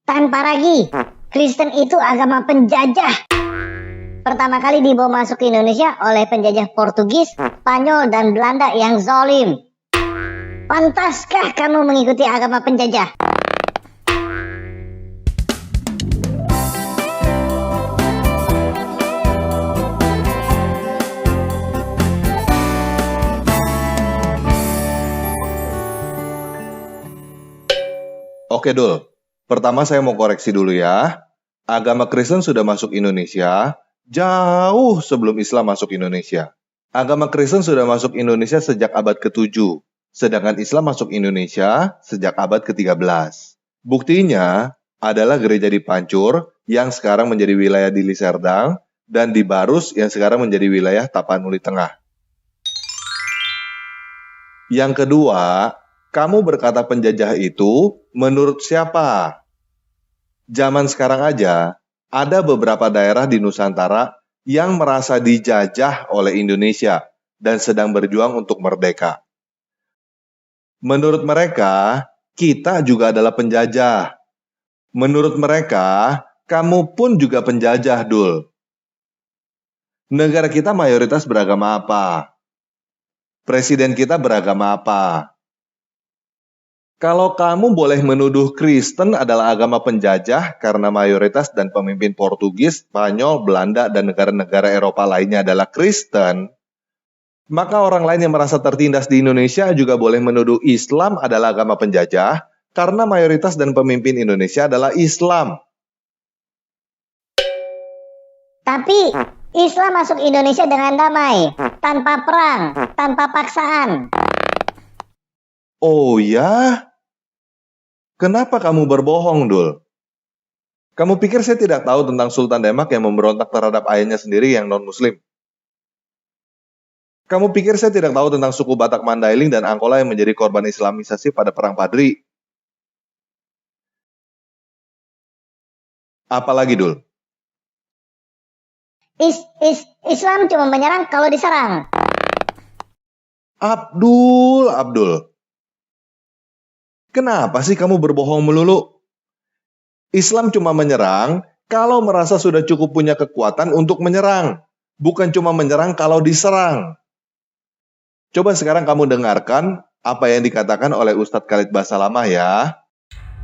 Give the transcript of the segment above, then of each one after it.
Tanpa ragu, Kristen itu agama penjajah. Pertama kali dibawa masuk ke Indonesia oleh penjajah Portugis, Spanyol, dan Belanda yang zalim. Pantaskah kamu mengikuti agama penjajah? Oke Dul, pertama saya mau koreksi dulu ya. Agama Kristen sudah masuk Indonesia jauh sebelum Islam masuk Indonesia. Agama Kristen sudah masuk Indonesia sejak abad ke-7, sedangkan Islam masuk Indonesia sejak abad ke-13. Buktinya adalah gereja di Pancur yang sekarang menjadi wilayah Dili Serdang dan di Barus yang sekarang menjadi wilayah Tapanuli Tengah. Yang kedua, kamu berkata penjajah itu menurut siapa? Zaman sekarang aja, ada beberapa daerah di Nusantara yang merasa dijajah oleh Indonesia dan sedang berjuang untuk merdeka. Menurut mereka, kita juga adalah penjajah. Menurut mereka, kamu pun juga penjajah, Dul. Negara kita mayoritas beragama apa? Presiden kita beragama apa? Kalau kamu boleh menuduh Kristen adalah agama penjajah karena mayoritas dan pemimpin Portugis, Spanyol, Belanda, dan negara-negara Eropa lainnya adalah Kristen, maka orang lain yang merasa tertindas di Indonesia juga boleh menuduh Islam adalah agama penjajah karena mayoritas dan pemimpin Indonesia adalah Islam. Tapi Islam masuk Indonesia dengan damai, tanpa perang, tanpa paksaan. Oh ya? Kenapa kamu berbohong, Dul? Kamu pikir saya tidak tahu tentang Sultan Demak yang memberontak terhadap ayahnya sendiri yang non-muslim? Kamu pikir saya tidak tahu tentang suku Batak Mandailing dan Angkola yang menjadi korban Islamisasi pada Perang Padri? Apalagi, Dul? Islam cuma menyerang kalau diserang. Abdul. Kenapa sih kamu berbohong melulu? Islam cuma menyerang kalau merasa sudah cukup punya kekuatan untuk menyerang. Bukan cuma menyerang kalau diserang. Coba sekarang kamu dengarkan apa yang dikatakan oleh Ustadz Khalid Basalamah ya.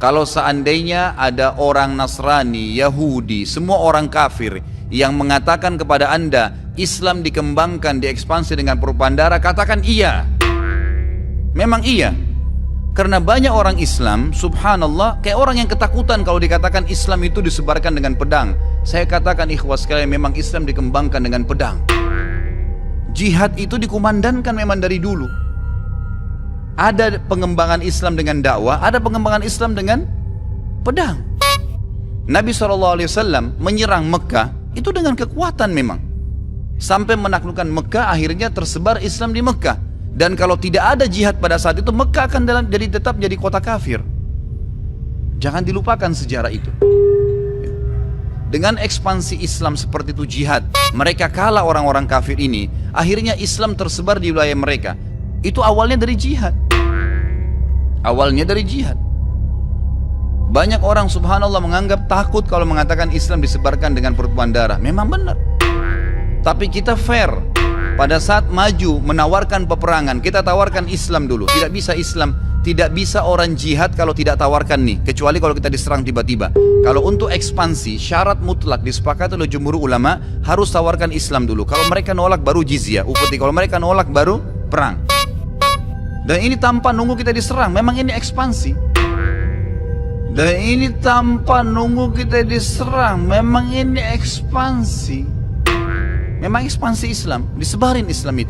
Kalau seandainya ada orang Nasrani, Yahudi, semua orang kafir yang mengatakan kepada Anda Islam dikembangkan, diekspansi dengan propaganda, katakan iya. Memang iya. Karena banyak orang Islam, subhanallah, kayak orang yang ketakutan kalau dikatakan Islam itu disebarkan dengan pedang. Saya katakan ikhwas sekalian, memang Islam dikembangkan dengan pedang. Jihad itu dikumandangkan memang dari dulu. Ada pengembangan Islam dengan dakwah, ada pengembangan Islam dengan pedang. Nabi SAW menyerang Mekah itu dengan kekuatan memang. Sampai menaklukkan Mekah, akhirnya tersebar Islam di Mekah. Dan kalau tidak ada jihad pada saat itu, Mekah akan tetap jadi kota kafir. Jangan dilupakan sejarah itu. Dengan ekspansi Islam seperti itu jihad, mereka kalah orang-orang kafir ini. Akhirnya Islam tersebar di wilayah mereka. Itu awalnya dari jihad. Awalnya dari jihad. Banyak orang subhanallah menganggap takut kalau mengatakan Islam disebarkan dengan pertumpahan darah. Memang benar. Tapi kita fair. Pada saat maju menawarkan peperangan, kita tawarkan Islam dulu. Tidak bisa Islam, tidak bisa orang jihad kalau tidak tawarkan nih. Kecuali kalau kita diserang tiba-tiba. Kalau untuk ekspansi, syarat mutlak disepakati oleh jumhur ulama, harus tawarkan Islam dulu. Kalau mereka nolak baru jizyah, upeti. Kalau mereka nolak baru perang. Dan ini tanpa nunggu kita diserang, memang ini ekspansi. Dan ini tanpa nunggu kita diserang, memang ini ekspansi. Memang ekspansi Islam, disebarin Islam itu,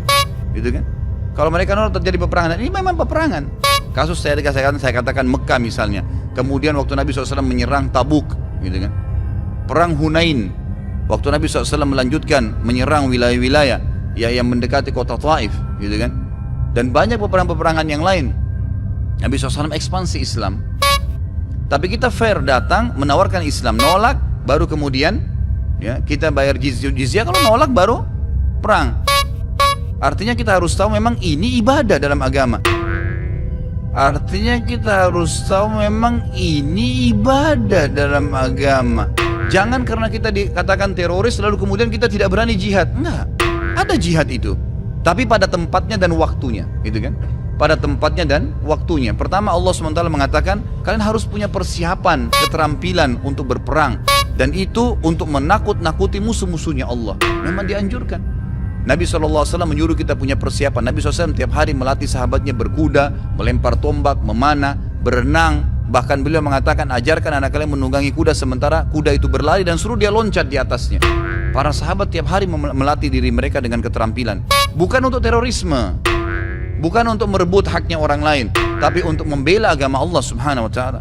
gitu kan? Kalau mereka nolak terjadi peperangan, ini memang peperangan. Kasus saya katakan Mekah misalnya. Kemudian waktu Nabi SAW menyerang Tabuk, gitu kan? Perang Hunain, waktu Nabi SAW melanjutkan menyerang wilayah-wilayah yang mendekati kota Taif, gitu kan? Dan banyak peperangan-peperangan yang lain. Nabi SAW ekspansi Islam. Tapi kita fair datang menawarkan Islam, nolak baru kemudian ya kita bayar jizyah, kalau nolak baru perang. Artinya kita harus tahu memang ini ibadah dalam agama. Artinya kita harus tahu memang ini ibadah dalam agama. Jangan karena kita dikatakan teroris lalu kemudian kita tidak berani jihad. Enggak, ada jihad itu, tapi pada tempatnya dan waktunya, gitu kan? Pada tempatnya dan waktunya. Pertama, Allah SWT mengatakan kalian harus punya persiapan, keterampilan untuk berperang, dan itu untuk menakut-nakuti musuh-musuhnya Allah. Memang dianjurkan. Nabi SAW menyuruh kita punya persiapan. Nabi SAW tiap hari melatih sahabatnya berkuda, melempar tombak, memanah, berenang. Bahkan beliau mengatakan, ajarkan anak kalian menunggangi kuda sementara kuda itu berlari dan suruh dia loncat di atasnya. Para sahabat tiap hari melatih diri mereka dengan keterampilan. Bukan untuk terorisme, bukan untuk merebut haknya orang lain, tapi untuk membela agama Allah Subhanahu Wa Taala.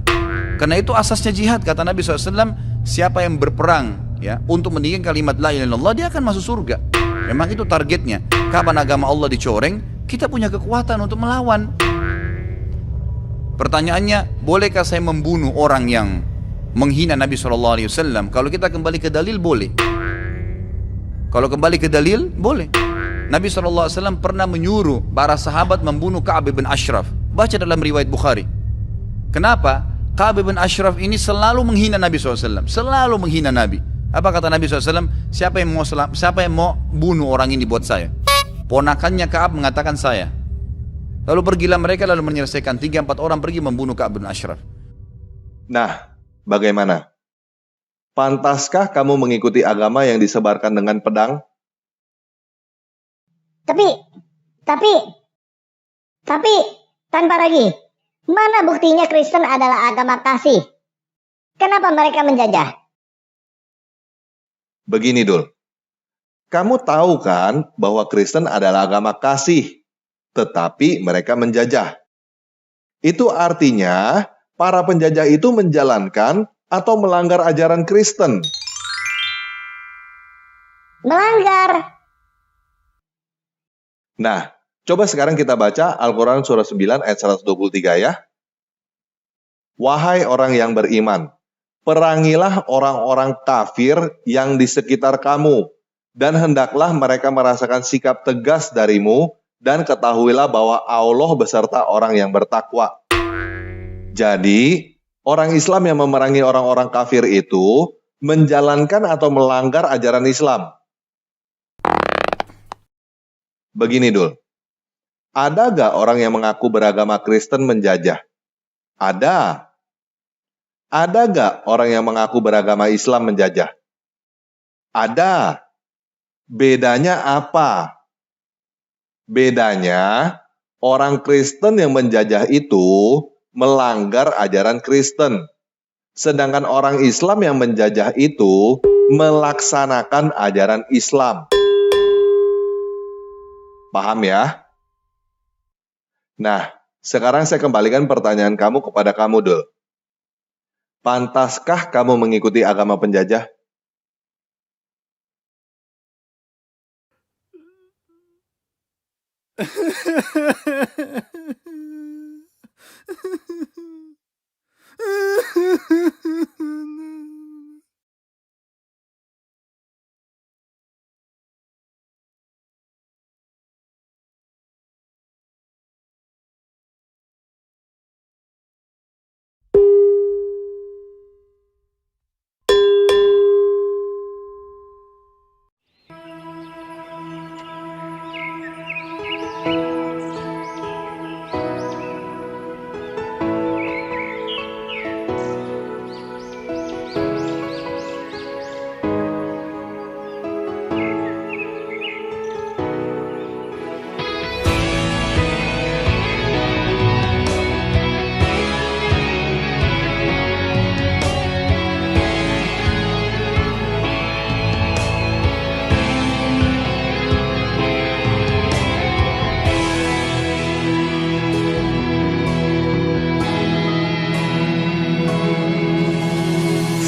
Karena itu asasnya jihad. Kata Nabi SAW, siapa yang berperang ya untuk meninggikan kalimat la ilaha illallah, dia akan masuk surga. Memang itu targetnya. Kapan agama Allah dicoreng, kita punya kekuatan untuk melawan. Pertanyaannya, bolehkah saya membunuh orang yang menghina Nabi SAW? Kalau kita kembali ke dalil, boleh. Kalau kembali ke dalil, boleh. Nabi SAW pernah menyuruh para sahabat membunuh Ka'ab bin Ashraf. Baca dalam riwayat Bukhari. Kenapa? Ka'ab bin Ashraf ini selalu menghina Nabi SAW. Selalu menghina Nabi. Apa kata Nabi SAW? Siapa yang mau bunuh orang ini buat saya? Ponakannya Ka'ab mengatakan saya. Lalu pergilah mereka lalu menyelesaikan 3-4 orang pergi membunuh Ka'ab bin Ashraf. Nah, bagaimana? Pantaskah kamu mengikuti agama yang disebarkan dengan pedang? Tapi tanpa lagi. Mana buktinya Kristen adalah agama kasih? Kenapa mereka menjajah? Begini Dul, kamu tahu kan bahwa Kristen adalah agama kasih, tetapi mereka menjajah. Itu artinya para penjajah itu menjalankan atau melanggar ajaran Kristen. Melanggar. Nah, coba sekarang kita baca Al-Quran surah 9 ayat 123 ya. Wahai orang yang beriman, perangilah orang-orang kafir yang di sekitar kamu, dan hendaklah mereka merasakan sikap tegas darimu, dan ketahuilah bahwa Allah beserta orang yang bertakwa. Jadi, orang Islam yang memerangi orang-orang kafir itu menjalankan atau melanggar ajaran Islam. Begini Dul, ada gak orang yang mengaku beragama Kristen menjajah? Ada. Ada gak orang yang mengaku beragama Islam menjajah? Ada. Bedanya apa? Bedanya, orang Kristen yang menjajah itu melanggar ajaran Kristen. Sedangkan orang Islam yang menjajah itu melaksanakan ajaran Islam. Paham ya? Nah, sekarang saya kembalikan pertanyaan kamu kepada kamu, Dul. Pantaskah kamu mengikuti agama penjajah?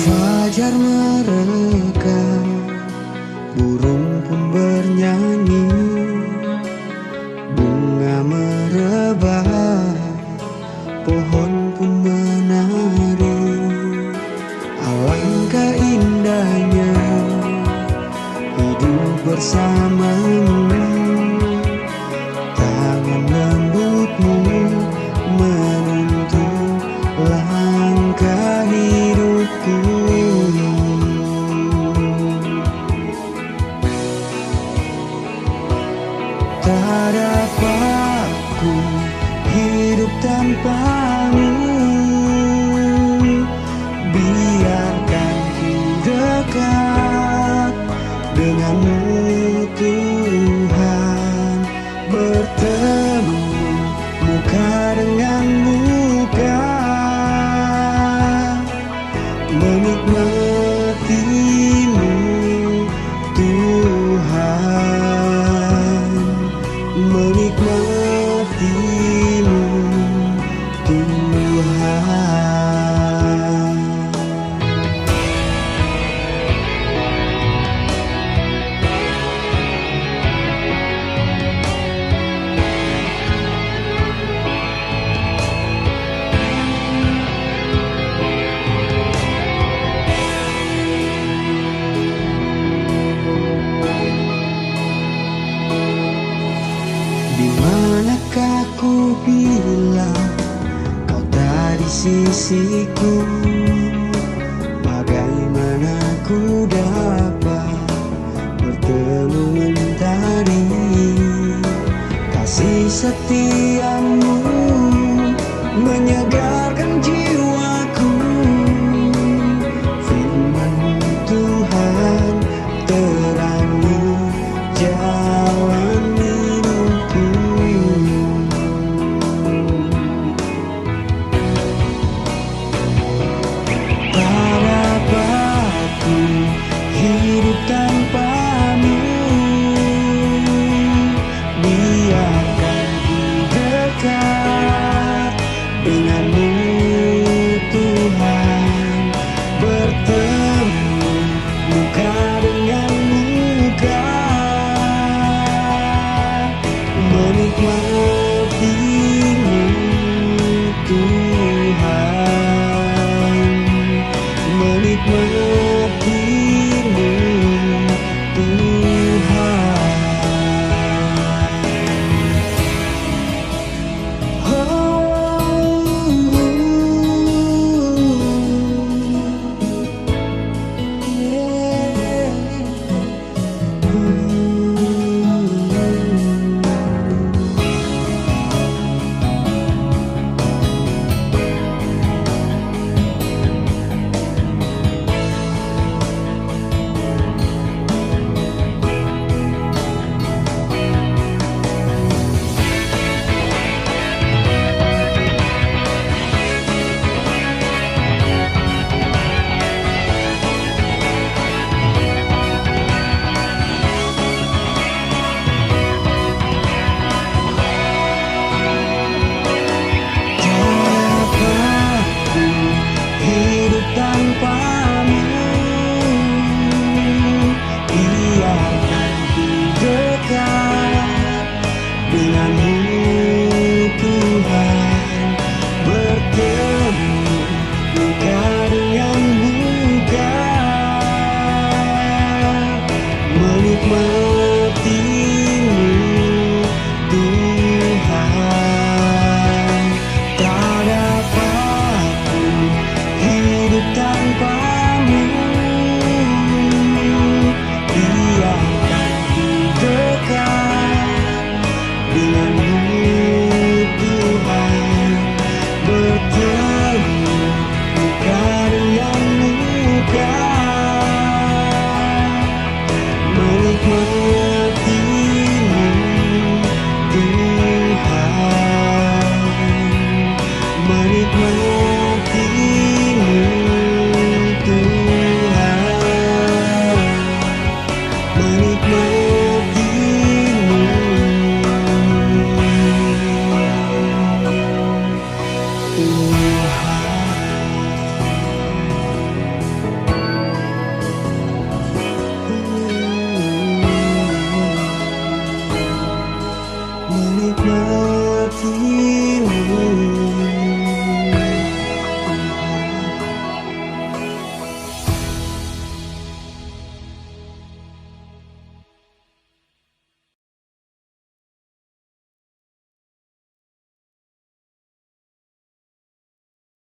Fajar merekam, burung pun bernyanyi, bunga merebah, pohon pun menari. Alangkah indahnya hidup bersamamu, tangan lembutmu sisiku. Bagaimana ku dapat bertemu mentari, kasih setiamu menyegarkan